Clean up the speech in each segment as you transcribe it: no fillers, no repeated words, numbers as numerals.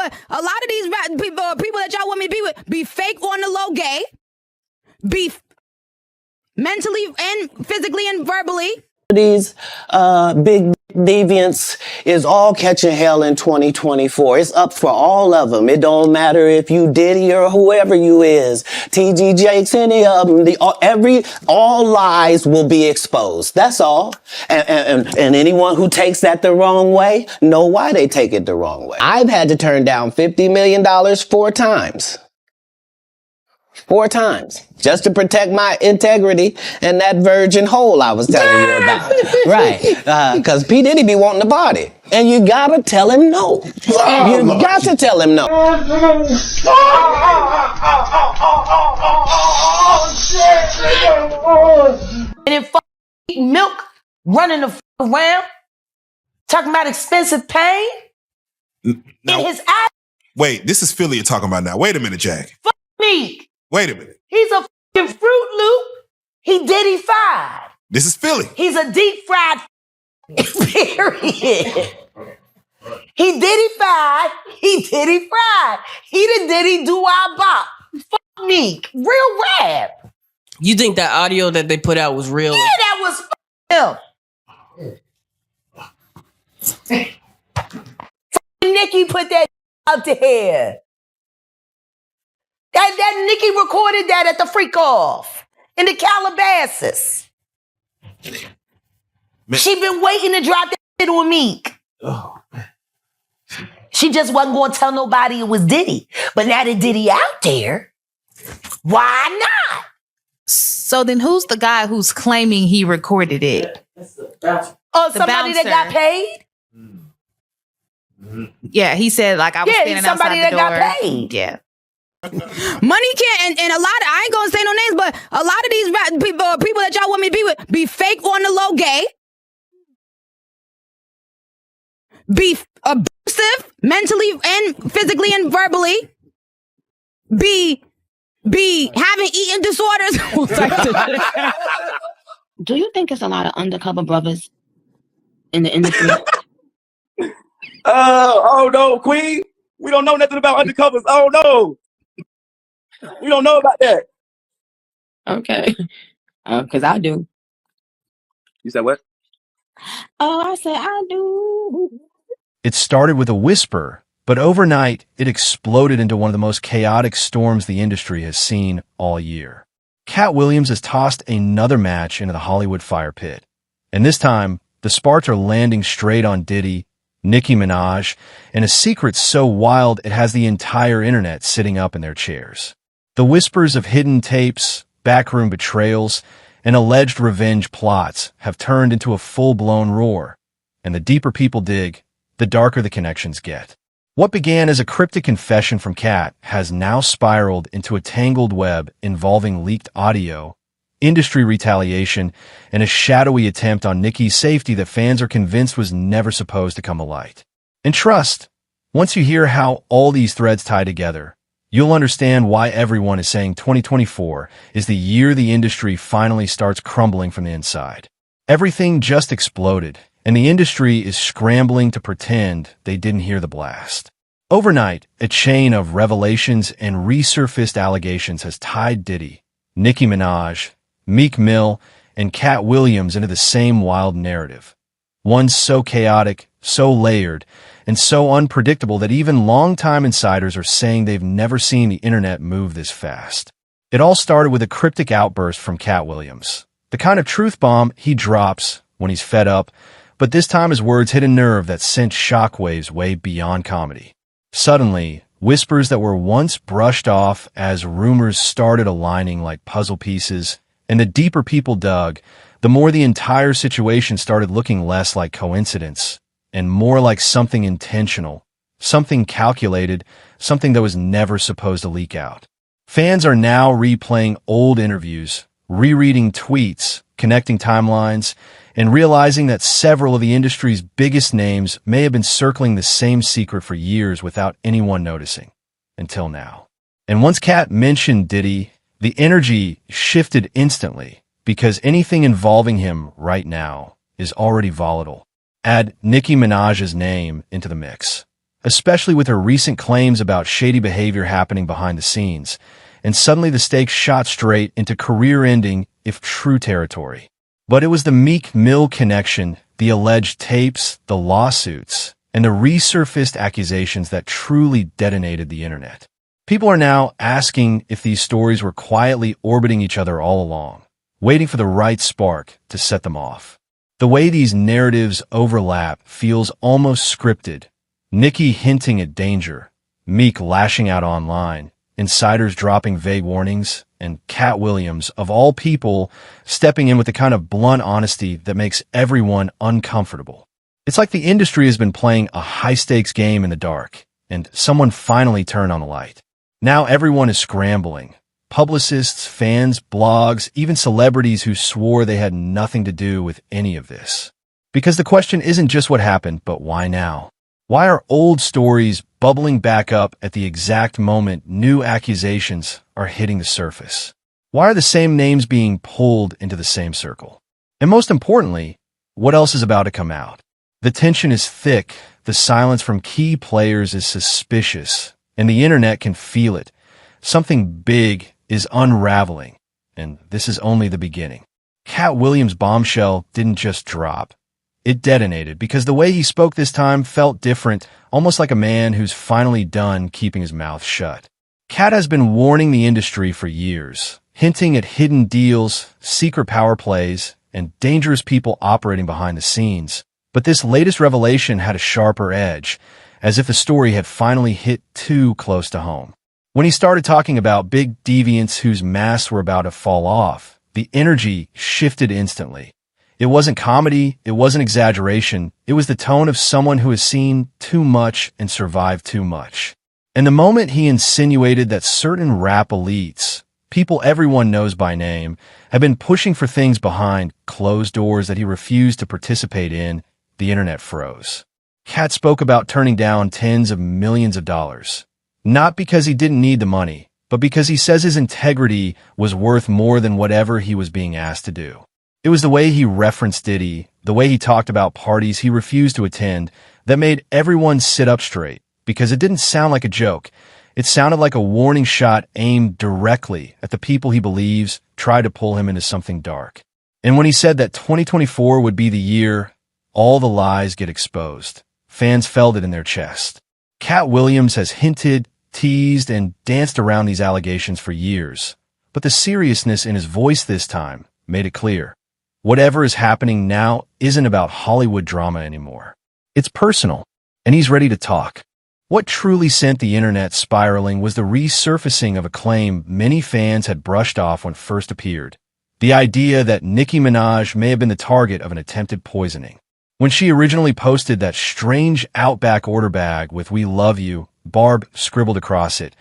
but a lot of these people that y'all want me to be with be fake on the low gay, be mentally and physically and verbally. These big deviants is all catching hell in 2024. It's up for all of them. It don't matter if you Diddy or whoever you is, TG Jakes, any of them. All lies will be exposed. That's all. And anyone who takes that the wrong way, know why they take it the wrong way. I've had to turn down $50 million 4 times. 4 times, just to protect my integrity and that virgin hole I was telling you about. Right, because P. Diddy be wanting to party. And you gotta tell him no. You got to tell him no. And then milk running around, talking about expensive pain. Now, in his eyes. Wait, this is Philly you're talking about now. Wait a minute, Jack. Meek. Wait a minute. He's a fucking Fruit Loop. He Diddy-fied. This is Philly. He's a deep fried period. He Diddy-fied. He Diddy-fried. He the Diddy do-I-bop. Fuck Meek. Real rap. You think that audio that they put out was real? Yeah, that was him. Nicki put that out there. That Nicki recorded that at the freak off in the Calabasas. Man. She been waiting to drop that shit on Meek. Oh, man. She just wasn't going to tell nobody it was Diddy. But now that Diddy out there, why not? So then who's the guy who's claiming he recorded it? Oh, somebody that got paid? Yeah, he said like I was standing outside the door. Somebody that got paid. Yeah. Money can't, and a lot of, I ain't gonna say no names, but a lot of these people that y'all want me to be with be fake on the low gay, be abusive mentally and physically and verbally, be having eating disorders. Do you think it's a lot of undercover brothers in the industry? Oh no, Queen. We don't know nothing about undercovers. Oh no. We don't know about that. Okay. Because I do. You said what? Oh, I said I do. It started with a whisper, but overnight it exploded into one of the most chaotic storms the industry has seen all year. Katt Williams has tossed another match into the Hollywood fire pit. And this time, the sparks are landing straight on Diddy, Nicki Minaj, and a secret so wild it has the entire internet sitting up in their chairs. The whispers of hidden tapes, backroom betrayals, and alleged revenge plots have turned into a full-blown roar. And the deeper people dig, the darker the connections get. What began as a cryptic confession from Katt has now spiraled into a tangled web involving leaked audio, industry retaliation, and a shadowy attempt on Nicki's safety that fans are convinced was never supposed to come to light. And trust, once you hear how all these threads tie together, you'll understand why everyone is saying 2024 is the year the industry finally starts crumbling from the inside. Everything just exploded, and the industry is scrambling to pretend they didn't hear the blast. Overnight, a chain of revelations and resurfaced allegations has tied Diddy, Nicki Minaj, Meek Mill, and Katt Williams into the same wild narrative. One so chaotic, so layered, and so unpredictable that even longtime insiders are saying they've never seen the internet move this fast. It all started with a cryptic outburst from Katt Williams, the kind of truth bomb he drops when he's fed up, but this time his words hit a nerve that sent shockwaves way beyond comedy. Suddenly, whispers that were once brushed off as rumors started aligning like puzzle pieces, and the deeper people dug, the more the entire situation started looking less like coincidence and more like something intentional, something calculated, something that was never supposed to leak out. Fans are now replaying old interviews, rereading tweets, connecting timelines, and realizing that several of the industry's biggest names may have been circling the same secret for years without anyone noticing, until now. And once Katt mentioned Diddy, the energy shifted instantly, because anything involving him right now is already volatile. Add Nicki Minaj's name into the mix. especially with her recent claims about shady behavior happening behind the scenes, and suddenly the stakes shot straight into career-ending, if true territory. But it was the Meek Mill connection, the alleged tapes, the lawsuits, and the resurfaced accusations that truly detonated the internet. People are now asking if these stories were quietly orbiting each other all along, waiting for the right spark to set them off. The way these narratives overlap feels almost scripted. Nicki hinting at danger, Meek lashing out online, insiders dropping vague warnings, and Katt Williams, of all people, stepping in with the kind of blunt honesty that makes everyone uncomfortable. It's like the industry has been playing a high-stakes game in the dark, and someone finally turned on the light. Now everyone is scrambling. Publicists, fans, blogs, even celebrities who swore they had nothing to do with any of this. Because the question isn't just what happened, but why now? Why are old stories bubbling back up at the exact moment new accusations are hitting the surface? Why are the same names being pulled into the same circle? And most importantly, what else is about to come out? The tension is thick, the silence from key players is suspicious, and the internet can feel it. Something big is unraveling, and this is only the beginning. Katt Williams' bombshell didn't just drop. It detonated because the way he spoke this time felt different, almost like a man who's finally done keeping his mouth shut. Katt has been warning the industry for years, hinting at hidden deals, secret power plays, and dangerous people operating behind the scenes. But this latest revelation had a sharper edge, as if the story had finally hit too close to home. When he started talking about big deviants whose masks were about to fall off, the energy shifted instantly. It wasn't comedy, it wasn't exaggeration, it was the tone of someone who has seen too much and survived too much. And the moment he insinuated that certain rap elites, people everyone knows by name, have been pushing for things behind closed doors that he refused to participate in, the internet froze. Katt spoke about turning down tens of millions of dollars. Not because he didn't need the money, but because he says his integrity was worth more than whatever he was being asked to do. It was the way he referenced Diddy, the way he talked about parties he refused to attend, that made everyone sit up straight, because it didn't sound like a joke. It sounded like a warning shot aimed directly at the people he believes tried to pull him into something dark. And when he said that 2024 would be the year all the lies get exposed, fans felt it in their chest. Katt Williams has hinted, teased, and danced around these allegations for years, but the seriousness in his voice this time made it clear. Whatever is happening now isn't about Hollywood drama anymore. It's personal, and he's ready to talk. What truly sent the internet spiraling was the resurfacing of a claim many fans had brushed off when it first appeared. The idea that Nicki Minaj may have been the target of an attempted poisoning. When she originally posted that strange Outback order bag with "We love you" Barb scribbled across it,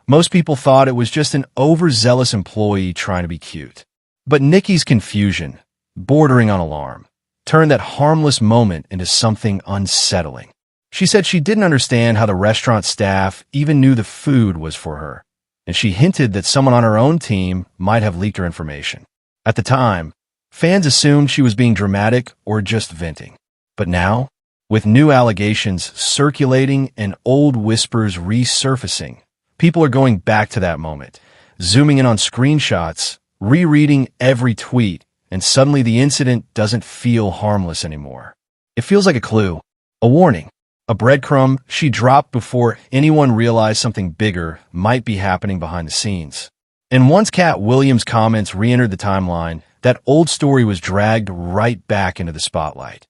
most people thought it was just an overzealous employee trying to be cute. But Nicki's confusion, bordering on alarm, turned that harmless moment into something unsettling. She said she didn't understand how the restaurant staff even knew the food was for her, and she hinted that someone on her own team might have leaked her information. At the time, fans assumed she was being dramatic or just venting. But now, with new allegations circulating and old whispers resurfacing, people are going back to that moment, zooming in on screenshots, rereading every tweet, and suddenly the incident doesn't feel harmless anymore. It feels like a clue, a warning, a breadcrumb she dropped before anyone realized something bigger might be happening behind the scenes. And once Katt Williams' comments re-entered the timeline, that old story was dragged right back into the spotlight.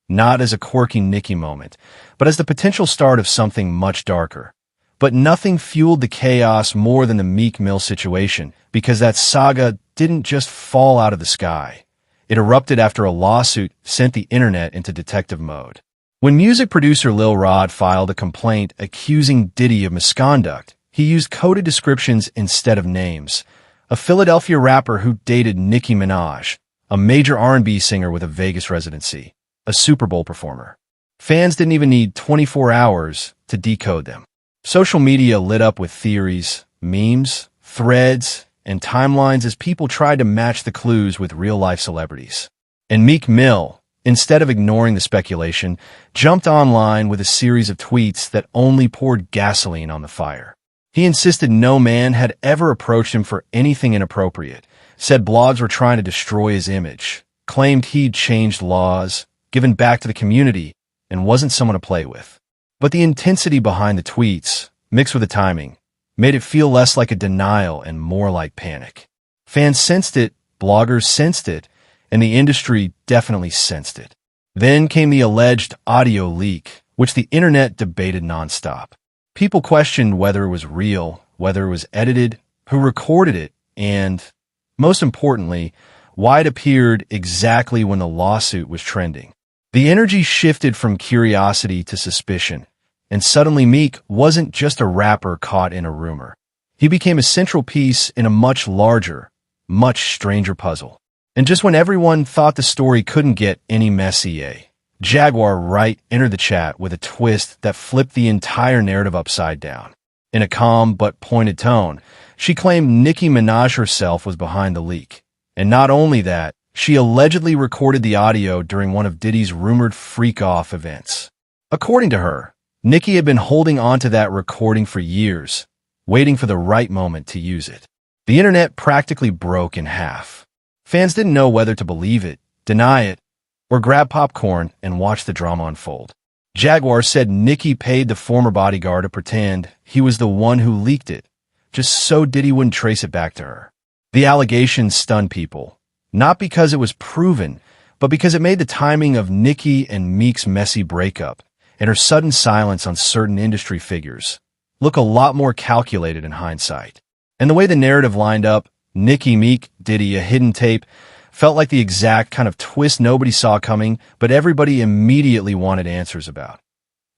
Not as a quirky Nicki moment, but as the potential start of something much darker. But nothing fueled the chaos more than the Meek Mill situation, because that saga didn't just fall out of the sky. It erupted after a lawsuit sent the internet into detective mode. When music producer Lil Rod filed a complaint accusing Diddy of misconduct, he used coded descriptions instead of names. A Philadelphia rapper who dated Nicki Minaj, a major R&B singer with a Vegas residency, a Super Bowl performer. Fans didn't even need 24 hours to decode them. Social media lit up with theories, memes, threads, and timelines as people tried to match the clues with real-life celebrities. And Meek Mill, instead of ignoring the speculation, jumped online with a series of tweets that only poured gasoline on the fire. He insisted no man had ever approached him for anything inappropriate, said blogs were trying to destroy his image, claimed he'd changed laws, given back to the community, and wasn't someone to play with. But the intensity behind the tweets, mixed with the timing, made it feel less like a denial and more like panic. Fans sensed it, bloggers sensed it, and the industry definitely sensed it. Then came the alleged audio leak, which the internet debated nonstop. People questioned whether it was real, whether it was edited, who recorded it, and, most importantly, why it appeared exactly when the lawsuit was trending. The energy shifted from curiosity to suspicion, and suddenly Meek wasn't just a rapper caught in a rumor. He became a central piece in a much larger, much stranger puzzle. And just when everyone thought the story couldn't get any messier, Jaguar Wright entered the chat with a twist that flipped the entire narrative upside down. In a calm but pointed tone, she claimed Nicki Minaj herself was behind the leak. And not only that, she allegedly recorded the audio during one of Diddy's rumored freak-off events. According to her, Nicki had been holding onto that recording for years, waiting for the right moment to use it. The internet practically broke in half. Fans didn't know whether to believe it, deny it, or grab popcorn and watch the drama unfold. Jaguar said Nicki paid the former bodyguard to pretend he was the one who leaked it, just so Diddy wouldn't trace it back to her. The allegations stunned people, not because it was proven, but because it made the timing of Nicki and Meek's messy breakup and her sudden silence on certain industry figures look a lot more calculated in hindsight. And the way the narrative lined up, Nicki, Meek, Diddy, a hidden tape, felt like the exact kind of twist nobody saw coming, but everybody immediately wanted answers about.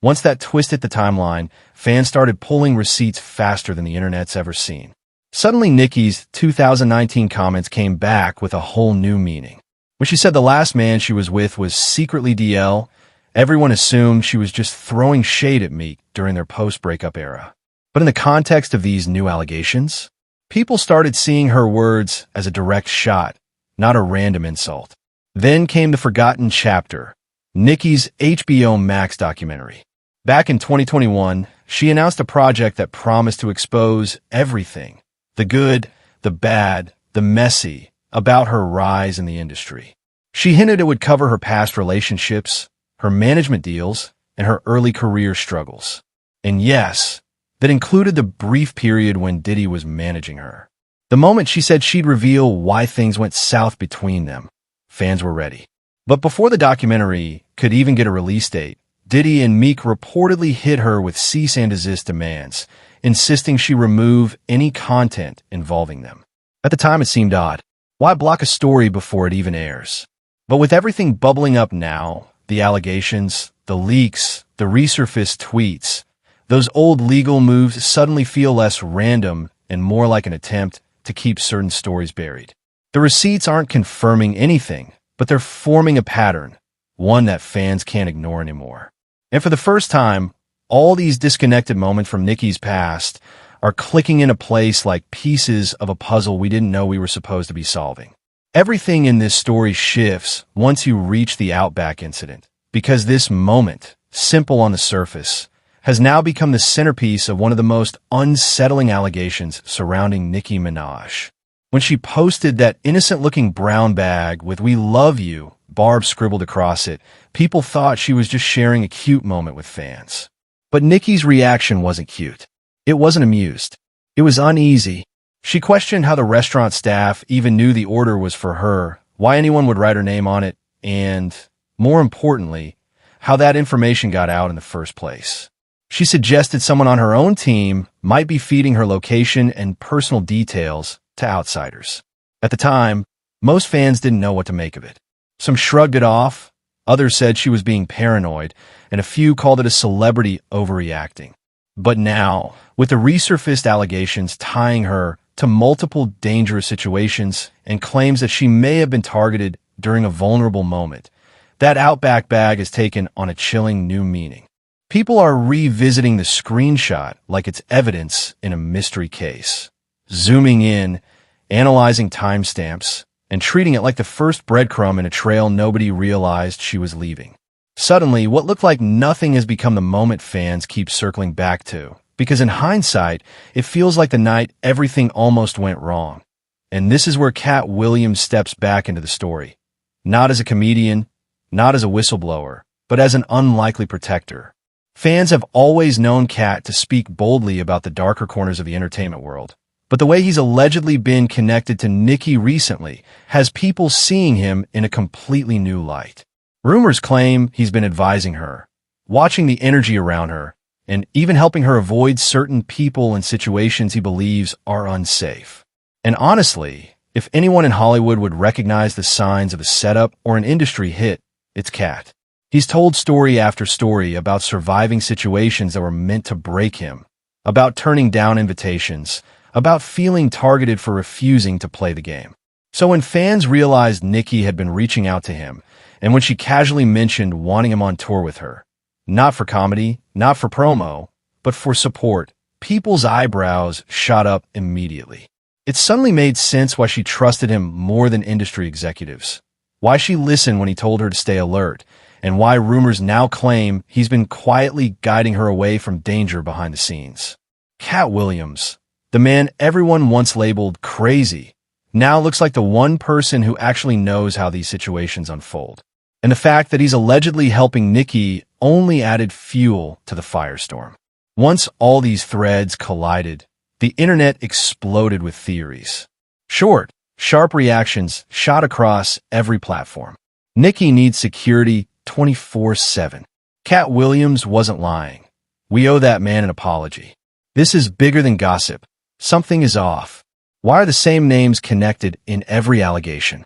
Once that twist hit the timeline, fans started pulling receipts faster than the internet's ever seen. Suddenly, Nicki's 2019 comments came back with a whole new meaning. When she said the last man she was with was secretly DL, everyone assumed she was just throwing shade at Meek during their post-breakup era. But in the context of these new allegations, people started seeing her words as a direct shot, not a random insult. Then came the forgotten chapter, Nicki's HBO Max documentary. Back in 2021, she announced a project that promised to expose everything, the good, the bad, the messy, about her rise in the industry. She hinted it would cover her past relationships, her management deals, and her early career struggles. And yes, that included the brief period when Diddy was managing her. The moment she said she'd reveal why things went south between them, fans were ready. But before the documentary could even get a release date, Diddy and Meek reportedly hit her with cease and desist demands, insisting she remove any content involving them. At the time, it seemed odd. Why block a story before it even airs? But with everything bubbling up now, the allegations, the leaks, the resurfaced tweets, those old legal moves suddenly feel less random and more like an attempt to keep certain stories buried. The receipts aren't confirming anything, but they're forming a pattern, one that fans can't ignore anymore. And for the first time, all these disconnected moments from Nicki's past are clicking into place like pieces of a puzzle we didn't know we were supposed to be solving. Everything in this story shifts once you reach the Outback incident, because this moment, simple on the surface, has now become the centerpiece of one of the most unsettling allegations surrounding Nicki Minaj. When she posted that innocent-looking brown bag with "We love you" Barb scribbled across it, people thought she was just sharing a cute moment with fans. But Nicki's reaction wasn't cute. It wasn't amused. It was uneasy. She questioned how the restaurant staff even knew the order was for her, why anyone would write her name on it, and, more importantly, how that information got out in the first place. She suggested someone on her own team might be feeding her location and personal details to outsiders. At the time, most fans didn't know what to make of it. Some shrugged it off, others said she was being paranoid, and a few called it a celebrity overreacting. But now, with the resurfaced allegations tying her to multiple dangerous situations and claims that she may have been targeted during a vulnerable moment, that Outback bag has taken on a chilling new meaning. People are revisiting the screenshot like it's evidence in a mystery case, zooming in, analyzing timestamps, and treating it like the first breadcrumb in a trail nobody realized she was leaving. Suddenly, what looked like nothing has become the moment fans keep circling back to, because in hindsight, it feels like the night everything almost went wrong. And this is where Katt Williams steps back into the story. Not as a comedian, not as a whistleblower, but as an unlikely protector. Fans have always known Katt to speak boldly about the darker corners of the entertainment world. But the way he's allegedly been connected to Nicki recently has people seeing him in a completely new light. Rumors claim he's been advising her, watching the energy around her, and even helping her avoid certain people and situations he believes are unsafe. And honestly, if anyone in Hollywood would recognize the signs of a setup or an industry hit, it's Katt. He's told story after story about surviving situations that were meant to break him, about turning down invitations, about feeling targeted for refusing to play the game. So when fans realized Nicki had been reaching out to him, and when she casually mentioned wanting him on tour with her, not for comedy, not for promo, but for support, people's eyebrows shot up immediately. It suddenly made sense why she trusted him more than industry executives, why she listened when he told her to stay alert, and why rumors now claim he's been quietly guiding her away from danger behind the scenes. Katt Williams, the man everyone once labeled crazy, now looks like the one person who actually knows how these situations unfold. And the fact that he's allegedly helping Nicki only added fuel to the firestorm. Once all these threads collided, the internet exploded with theories. Short, sharp reactions shot across every platform. Nicki needs security 24/7. Katt Williams wasn't lying. We owe that man an apology. This is bigger than gossip. Something is off. Why are the same names connected in every allegation?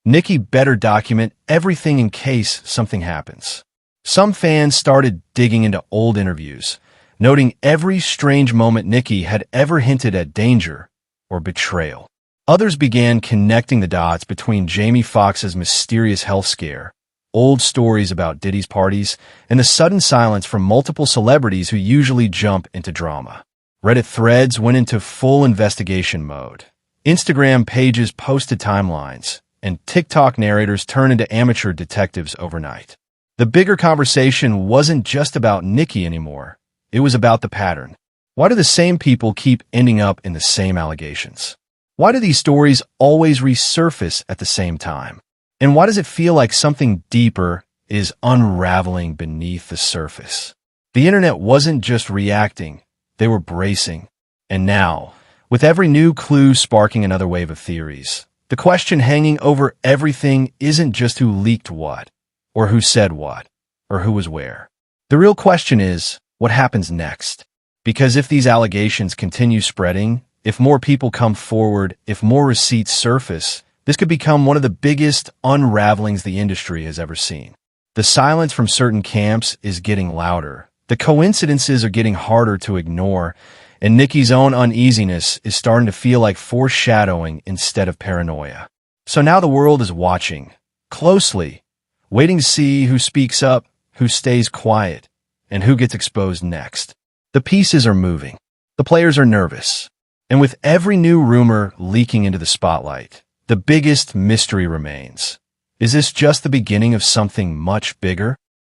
Nicki better document everything in case something happens. Some fans started digging into old interviews, noting every strange moment Nicki had ever hinted at danger or betrayal. Others began connecting the dots between Jamie Foxx's mysterious health scare, old stories about Diddy's parties, and the sudden silence from multiple celebrities who usually jump into drama. Reddit threads went into full investigation mode. Instagram pages posted timelines, and TikTok narrators turned into amateur detectives overnight. The bigger conversation wasn't just about Nicki anymore. It was about the pattern. Why do the same people keep ending up in the same allegations? Why do these stories always resurface at the same time? And why does it feel like something deeper is unraveling beneath the surface? The internet wasn't just reacting, they were bracing. And now, with every new clue sparking another wave of theories, the question hanging over everything isn't just who leaked what, or who said what, or who was where. The real question is, what happens next? Because if these allegations continue spreading, if more people come forward, if more receipts surface, this could become one of the biggest unravelings the industry has ever seen. The silence from certain camps is getting louder. The coincidences are getting harder to ignore, and Nicki's own uneasiness is starting to feel like foreshadowing instead of paranoia. So now the world is watching, closely, waiting to see who speaks up, who stays quiet, and who gets exposed next. The pieces are moving. The players are nervous. And with every new rumor leaking into the spotlight, the biggest mystery remains. Is this just the beginning of something much bigger?